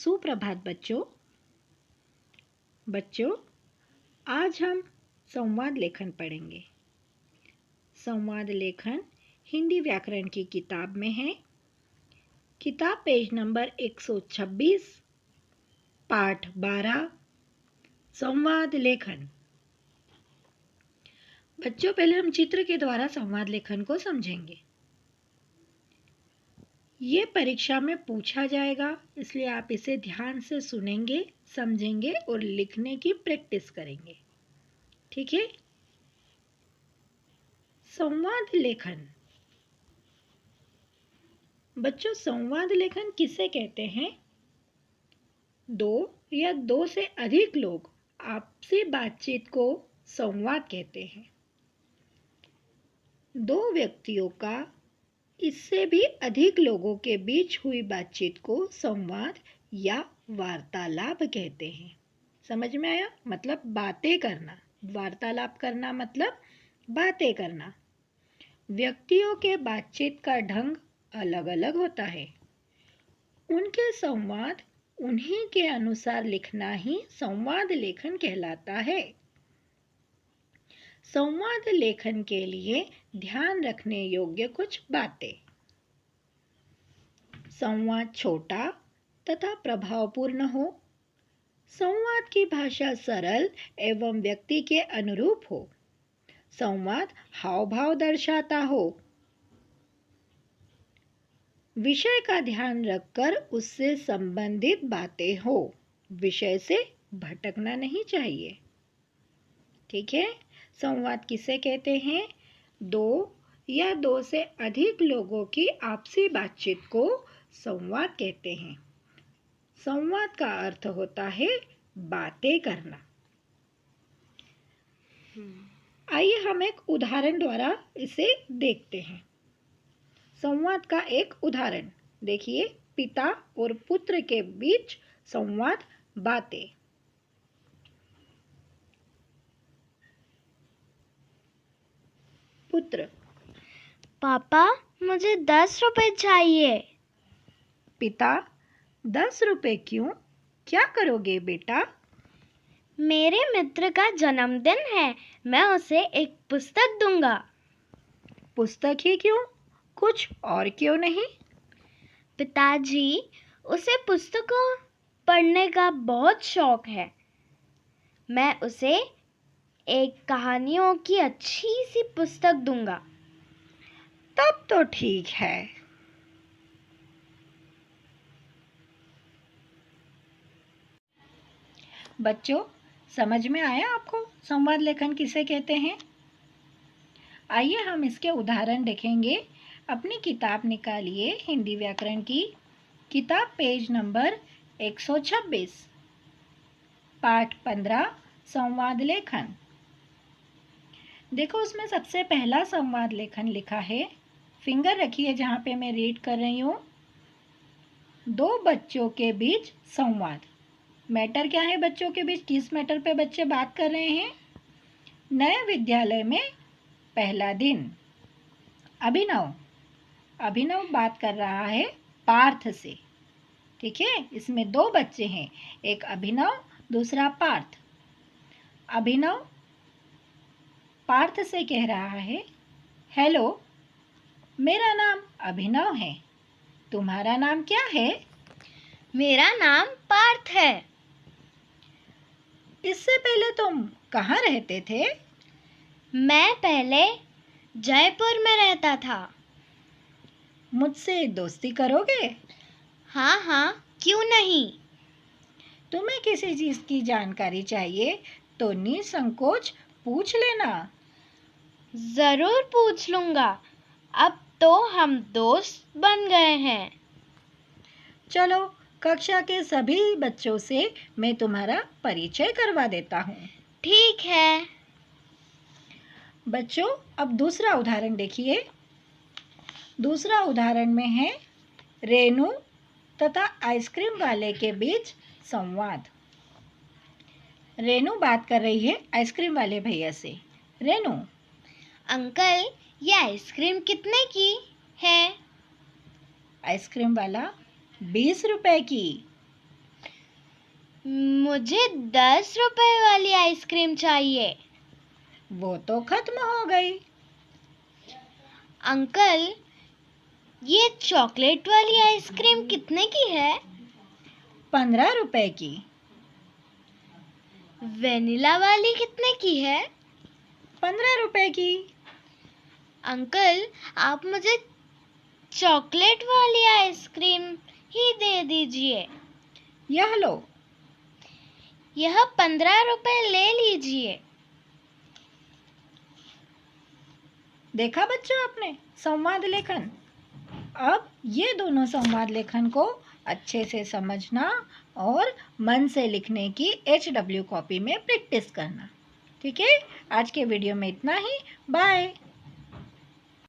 सुप्रभात बच्चों, आज हम संवाद लेखन पढ़ेंगे। संवाद लेखन हिंदी व्याकरण की किताब में है। किताब पेज नंबर 126, पाठ 12, संवाद लेखन। बच्चों, पहले हम चित्र के द्वारा संवाद लेखन को समझेंगे। ये परीक्षा में पूछा जाएगा, इसलिए आप इसे ध्यान से सुनेंगे, समझेंगे और लिखने की प्रैक्टिस करेंगे। ठीक है? संवाद लेखन। बच्चों, संवाद लेखन किसे कहते हैं? दो या दो से अधिक लोग आपसी बातचीत को संवाद कहते हैं। दो व्यक्तियों का इससे भी अधिक लोगों के बीच हुई बातचीत को संवाद या वार्तालाप कहते हैं। समझ में आया? मतलब बातें करना। वार्तालाप करना मतलब बातें करना। व्यक्तियों के बातचीत का ढंग अलग अलग होता है। उनके संवाद उन्हीं के अनुसार लिखना ही संवाद लेखन कहलाता है। संवाद लेखन के लिए ध्यान रखने योग्य कुछ बातें। संवाद छोटा तथा प्रभावपूर्ण हो। संवाद की भाषा सरल एवं व्यक्ति के अनुरूप हो। संवाद हाव भाव दर्शाता हो। विषय का ध्यान रखकर उससे संबंधित बातें हो। विषय से भटकना नहीं चाहिए। ठीक है? संवाद किसे कहते हैं? दो या दो से अधिक लोगों की आपसी बातचीत को संवाद कहते हैं। संवाद का अर्थ होता है बातें करना। आइए हम एक उदाहरण द्वारा इसे देखते हैं। संवाद का एक उदाहरण देखिए। पिता और पुत्र के बीच संवाद बातें। पुत्र: पापा, मुझे 10 रुपए चाहिए। पिता: 10 रुपए क्यों? क्या करोगे बेटा? मेरे मित्र का जन्मदिन है, मैं उसे एक पुस्तक दूंगा। पुस्तक ही क्यों? कुछ और क्यों नहीं? पिताजी, उसे पुस्तकों पढ़ने का बहुत शौक है। मैं उसे एक कहानियों की अच्छी सी पुस्तक दूंगा। तब तो ठीक है। बच्चों, समझ में आया आपको संवाद लेखन किसे कहते हैं? आइए हम इसके उदाहरण देखेंगे। अपनी किताब निकालिए हिंदी व्याकरण की। किताब पेज नंबर 126, पाठ 15, संवाद लेखन। देखो, उसमें सबसे पहला संवाद लेखन लिखा है। फिंगर रखिए जहाँ पे मैं रीड कर रही हूँ। दो बच्चों के बीच संवाद। मैटर क्या है बच्चों के बीच? किस मैटर पे बच्चे बात कर रहे हैं? नए विद्यालय में पहला दिन। अभिनव बात कर रहा है पार्थ से। ठीक है? इसमें दो बच्चे हैं, एक अभिनव, दूसरा पार्थ। अभिनव पार्थ से कह रहा है, हेलो, मेरा नाम अभिनव है, तुम्हारा नाम क्या है? मेरा नाम पार्थ है। इससे पहले तुम कहाँ रहते थे? मैं पहले जयपुर में रहता था। मुझसे दोस्ती करोगे? हाँ, क्यों नहीं। तुम्हें किसी चीज़ की जानकारी चाहिए तो निसंकोच पूछ लेना। जरूर पूछ लूंगा। अब तो हम दोस्त बन गए हैं। चलो, कक्षा के सभी बच्चों से मैं तुम्हारा परिचय करवा देता हूँ। ठीक है। बच्चों, अब दूसरा उदाहरण देखिए। दूसरा उदाहरण में है रेनू तथा आइसक्रीम वाले के बीच संवाद। रेनू बात कर रही है आइसक्रीम वाले भैया से। रेनू: अंकल, ये आइसक्रीम कितने की है? आइसक्रीम वाला: 20 रुपए की। मुझे 10 रुपए वाली आइसक्रीम चाहिए। वो तो खत्म हो गई। अंकल, ये चॉकलेट वाली आइसक्रीम कितने की है? 15 रुपए की। वेनिला वाली कितने की है? 15 रुपए की। अंकल, आप मुझे चॉकलेट वाली आइसक्रीम ही दे दीजिए। यह लो। यह 15 रुपए ले लीजिए। देखा बच्चों आपने संवाद लेखन। अब ये दोनों संवाद लेखन को अच्छे से समझना और मन से लिखने की HW कॉपी में प्रैक्टिस करना। ठीक है, आज के वीडियो में इतना ही। बाय।